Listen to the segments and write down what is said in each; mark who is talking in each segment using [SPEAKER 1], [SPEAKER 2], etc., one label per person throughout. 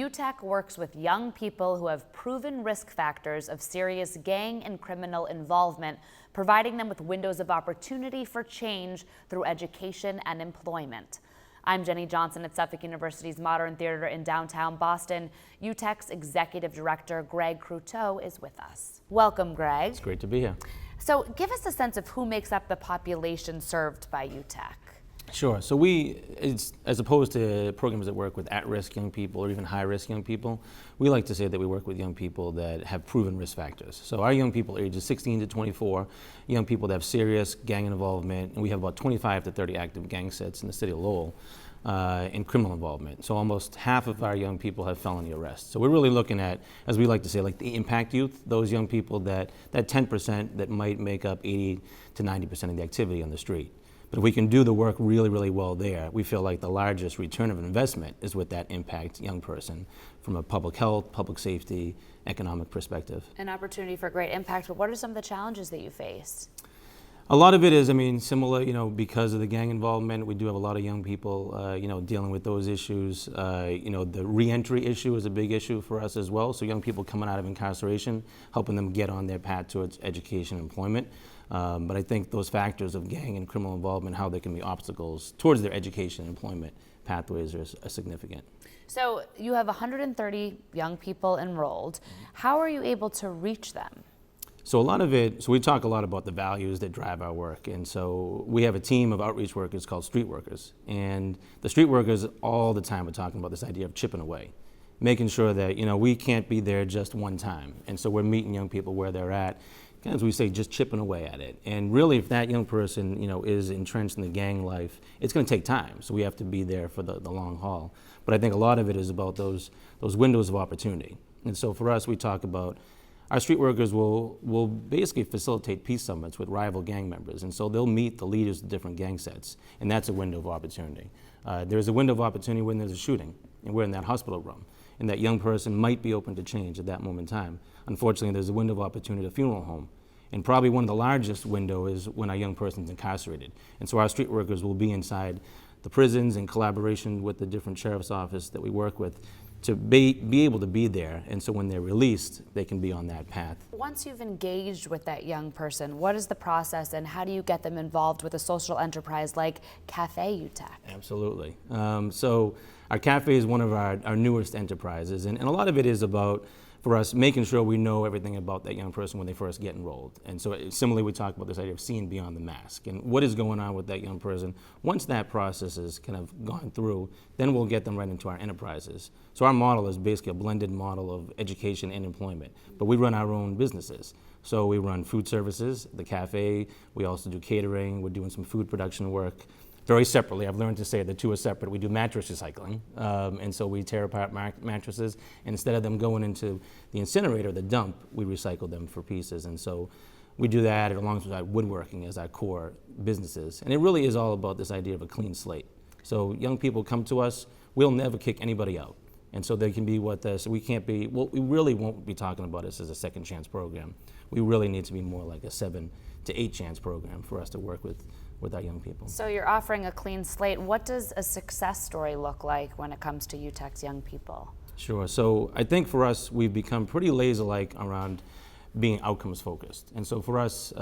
[SPEAKER 1] UTEC works with young people who have proven risk factors of serious gang and criminal involvement, providing them with windows of opportunity for change through education and employment. I'm Jenny Johnson at Suffolk University's Modern Theater in downtown Boston. UTEC's Executive Director, Gregg Croteau, is with us. Welcome, Gregg.
[SPEAKER 2] It's great to be here.
[SPEAKER 1] So give us a sense of who makes up the population served by UTEC.
[SPEAKER 2] Sure. So as opposed to programs that work with at-risk young people or even high-risk young people, we like to say that we work with young people that have proven risk factors. So our young people ages 16 to 24, young people that have serious gang involvement, and we have about 25 to 30 active gang sets in the city of Lowell, and criminal involvement. So almost half of our young people have felony arrests. So we're really looking at, as we like to say, like the impact youth, those young people that 10% that might make up 80 to 90% of the activity on the street. But if we can do the work really, really well there, we feel like the largest return of investment is with that impact young person from a public health, public safety, economic perspective.
[SPEAKER 1] An opportunity for great impact, but what are some of the challenges that you face?
[SPEAKER 2] A lot of it is, similar, because of the gang involvement, we do have a lot of young people, dealing with those issues. The re-entry issue is a big issue for us as well. So young people coming out of incarceration, helping them get on their path towards education and employment. But I think those factors of gang and criminal involvement, how they can be obstacles towards their education and employment pathways are significant.
[SPEAKER 1] So you have 130 young people enrolled. How are you able to reach them?
[SPEAKER 2] So a lot of it, we talk a lot about the values that drive our work. And so we have a team of outreach workers called street workers. And the street workers all the time are talking about this idea of chipping away, making sure that, we can't be there just one time. And so we're meeting young people where they're at, as we say, just chipping away at it. And really, if that young person, is entrenched in the gang life, it's going to take time. So we have to be there for the long haul. But I think a lot of it is about those windows of opportunity. And so for us, we talk about our street workers will basically facilitate peace summits with rival gang members. And so they'll meet the leaders of different gang sets. And that's a window of opportunity. There's a window of opportunity when there's a shooting and we're in that hospital room. And that young person might be open to change at that moment in time. Unfortunately, there's a window of opportunity at a funeral home. And probably one of the largest windows is when our young person's incarcerated. And so our street workers will be inside the prisons in collaboration with the different sheriff's office that we work with to be able to be there. And so when they're released, they can be on that path. Once
[SPEAKER 1] you've engaged with that young person, what is the process and how do you get them involved with a social enterprise like Café UTEC?
[SPEAKER 2] Absolutely. So our cafe is one of our newest enterprises, and a lot of it is about, for us, making sure we know everything about that young person when they first get enrolled. And so similarly, we talk about this idea of seeing beyond the mask and what is going on with that young person. Once that process is kind of gone through, then we'll get them right into our enterprises. So our model is basically a blended model of education and employment, but we run our own businesses. So we run food services, the cafe, we also do catering, we're doing some food production work. Very separately, I've learned to say the two are separate. We do mattress recycling, and so we tear apart mattresses, and instead of them going into the incinerator, the dump, we recycle them for pieces. And so we do that alongside woodworking as our core businesses. And it really is all about this idea of a clean slate. So young people come to us, we'll never kick anybody out. And so they can be what so we can't be, what we really won't be talking about this as a second chance program. We really need to be more like a 7 to 8 chance program for us to work with our young people.
[SPEAKER 1] So you're offering a clean slate. What does a success story look like when it comes to UTEC's young people?
[SPEAKER 2] Sure. So I think for us, we've become pretty laser-like around being outcomes focused. And so for us,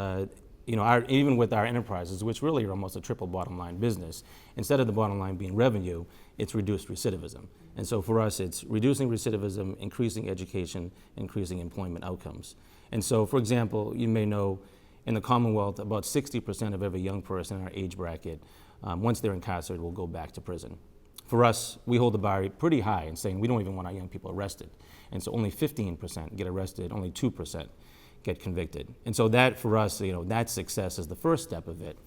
[SPEAKER 2] even with our enterprises, which really are almost a triple bottom line business, instead of the bottom line being revenue, it's reduced recidivism. And so for us, it's reducing recidivism, increasing education, increasing employment outcomes. And so, for example, you may know in the Commonwealth, about 60% of every young person in our age bracket, once they're incarcerated, will go back to prison. For us, we hold the bar pretty high in saying we don't even want our young people arrested. And so only 15% get arrested, only 2% get convicted. And so that, for us, that success is the first step of it.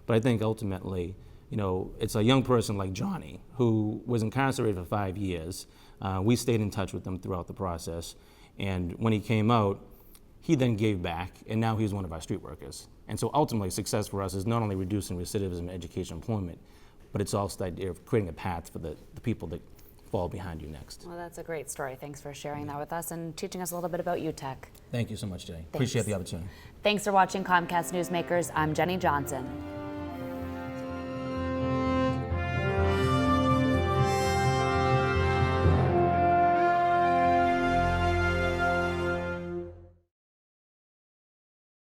[SPEAKER 2] But I think ultimately, it's a young person like Johnny, who was incarcerated for 5 years. We stayed in touch with him throughout the process. And when he came out, he then gave back, and now he's one of our street workers. And so ultimately, success for us is not only reducing recidivism, education, employment, but it's also the idea of creating a path for the people that fall behind you next.
[SPEAKER 1] Well, that's a great story. Thanks for sharing that with us and teaching us a little bit about UTEC.
[SPEAKER 2] Thank you so much, Jenny. Appreciate the opportunity.
[SPEAKER 1] Thanks for watching Comcast Newsmakers. I'm Jenny Johnson.